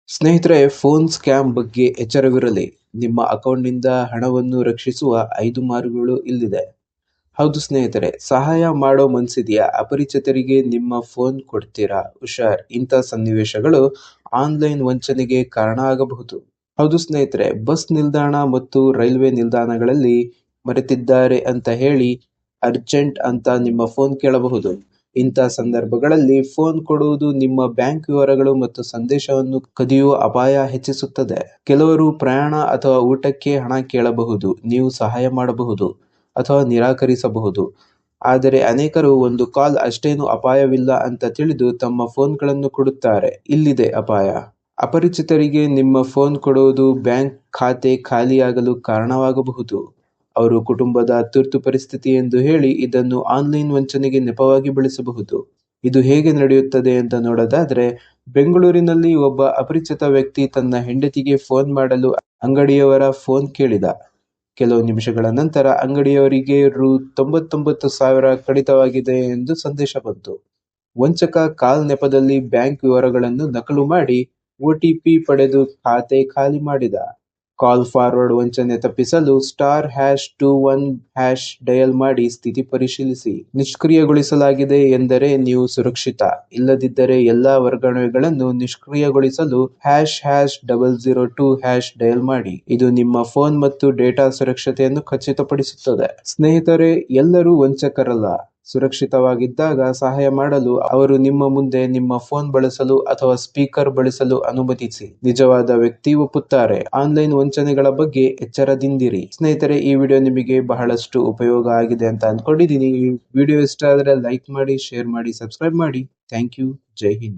ಸ್ನೇಹಿತರೆ, phone scam ಬಗ್ಗೆ ಎಚ್ಚರವಿರಲಿ. ನಿಮ್ಮ ಅಕೌಂಟ್ನಿಂದ ಹಣವನ್ನು ರಕ್ಷಿಸುವ 5 ಮಾರ್ಗಗಳು ಇಲ್ಲಿದೆ. ಹೌದು ಸ್ನೇಹಿತರೆ, ಸಹಾಯ ಮಾಡೋ ಮನ್ಸಿದೆಯಾ? ಅಪರಿಚಿತರಿಗೆ ನಿಮ್ಮ ಫೋನ್ ಕೊಡ್ತೀರಾ? ಹುಷಾರ್, ಇಂಥ ಸನ್ನಿವೇಶಗಳು ಆನ್ಲೈನ್ ವಂಚನೆಗೆ ಕಾರಣ ಆಗಬಹುದು. ಹೌದು ಸ್ನೇಹಿತರೆ, ಬಸ್ ನಿಲ್ದಾಣ ಮತ್ತು ರೈಲ್ವೆ ನಿಲ್ದಾಣಗಳಲ್ಲಿ ಮರೆತಿದ್ದಾರೆ ಅಂತ ಹೇಳಿ ಅರ್ಜೆಂಟ್ ಅಂತ ನಿಮ್ಮ ಫೋನ್ ಕೇಳಬಹುದು. ಇಂಥ ಸಂದರ್ಭಗಳಲ್ಲಿ ಫೋನ್ ಕೊಡುವುದು ನಿಮ್ಮ ಬ್ಯಾಂಕ್ ವಿವರಗಳು ಮತ್ತು ಸಂದೇಶವನ್ನು ಕದಿಯುವ ಅಪಾಯ ಹೆಚ್ಚಿಸುತ್ತದೆ. ಕೆಲವರು ಪ್ರಯಾಣ ಅಥವಾ ಊಟಕ್ಕೆ ಹಣ ಕೇಳಬಹುದು, ನೀವು ಸಹಾಯ ಮಾಡಬಹುದು ಅಥವಾ ನಿರಾಕರಿಸಬಹುದು. ಆದರೆ ಅನೇಕರು ಒಂದು ಕಾಲ್ ಅಷ್ಟೇನು ಅಪಾಯವಿಲ್ಲ ಅಂತ ತಿಳಿದು ತಮ್ಮ ಫೋನ್ಗಳನ್ನು ಕೊಡುತ್ತಾರೆ. ಇಲ್ಲಿದೆ ಅಪಾಯ. ಅಪರಿಚಿತರಿಗೆ ನಿಮ್ಮ ಫೋನ್ ಕೊಡುವುದು ಬ್ಯಾಂಕ್ ಖಾತೆ ಖಾಲಿಯಾಗಲು ಕಾರಣವಾಗಬಹುದು. ಅವರು ಕುಟುಂಬದ ತುರ್ತು ಪರಿಸ್ಥಿತಿ ಎಂದು ಹೇಳಿ ಇದನ್ನು ಆನ್ಲೈನ್ ವಂಚನೆಗೆ ನೆಪವಾಗಿ ಬಳಸಬಹುದು. ಇದು ಹೇಗೆ ನಡೆಯುತ್ತದೆ ಅಂತ ನೋಡೋದಾದ್ರೆ, ಬೆಂಗಳೂರಿನಲ್ಲಿ ಒಬ್ಬ ಅಪರಿಚಿತ ವ್ಯಕ್ತಿ ತನ್ನ ಹೆಂಡತಿಗೆ ಫೋನ್ ಮಾಡಲು ಅಂಗಡಿಯವರ ಫೋನ್ ಕೇಳಿದ. ಕೆಲವು ನಿಮಿಷಗಳ ನಂತರ ಅಂಗಡಿಯವರಿಗೆ ರು. 99,000 ಕಡಿತವಾಗಿದೆ ಎಂದು ಸಂದೇಶ ಬಂತು. ವಂಚಕ ಕಾಲ್ ನೆಪದಲ್ಲಿ ಬ್ಯಾಂಕ್ ವಿವರಗಳನ್ನು ನಕಲು ಮಾಡಿ OTP ಪಡೆದು ಖಾತೆ ಖಾಲಿ ಮಾಡಿದ. ಕಾಲ್ ಫಾರ್ವರ್ಡ್ ವಂಚನೆ ತಪ್ಪಿಸಲು *#21# ಡಯಲ್ ಮಾಡಿ ಸ್ಥಿತಿ ಪರಿಶೀಲಿಸಿ. ನಿಷ್ಕ್ರಿಯಗೊಳಿಸಲಾಗಿದೆ ಎಂದರೆ ನೀವು ಸುರಕ್ಷಿತ, ಇಲ್ಲದಿದ್ದರೆ ಎಲ್ಲಾ ವರ್ಗಾವಣೆಗಳನ್ನು ನಿಷ್ಕ್ರಿಯಗೊಳಿಸಲು #002# ಡಯಲ್ ಮಾಡಿ. ಇದು ನಿಮ್ಮ ಫೋನ್ ಮತ್ತು ಡೇಟಾ ಸುರಕ್ಷತೆಯನ್ನು ಖಚಿತಪಡಿಸುತ್ತದೆ. ಸ್ನೇಹಿತರೆ, ಎಲ್ಲರೂ ವಂಚಕರಲ್ಲ. ಸುರಕ್ಷಿತವಾಗಿದ್ದಾಗ ಸಹಾಯ ಮಾಡಲು ಅವರು ನಿಮ್ಮ ಮುಂದೆ ನಿಮ್ಮ ಫೋನ್ ಬಳಸಲು ಅಥವಾ ಸ್ಪೀಕರ್ ಬಳಸಲು ಅನುಮತಿಸಿ. ನಿಜವಾದ ವ್ಯಕ್ತಿ ಒಪ್ಪುತ್ತಾರೆ. ಆನ್ಲೈನ್ ವಂಚನೆಗಳ ಬಗ್ಗೆ ಎಚ್ಚರದಿಂದಿರಿ. ಸ್ನೇಹಿತರೆ, ಈ ವಿಡಿಯೋ ನಿಮಗೆ ಬಹಳಷ್ಟು ಉಪಯೋಗ ಆಗಿದೆ ಅಂತ ಅಂದ್ಕೊಂಡಿದ್ದೀನಿ. ಈ ವಿಡಿಯೋ ಇಷ್ಟ ಆದರೆ ಲೈಕ್ ಮಾಡಿ, ಶೇರ್ ಮಾಡಿ, ಸಬ್ಸ್ಕ್ರೈಬ್ ಮಾಡಿ. Thank you. ಜೈ ಹಿಂದ್.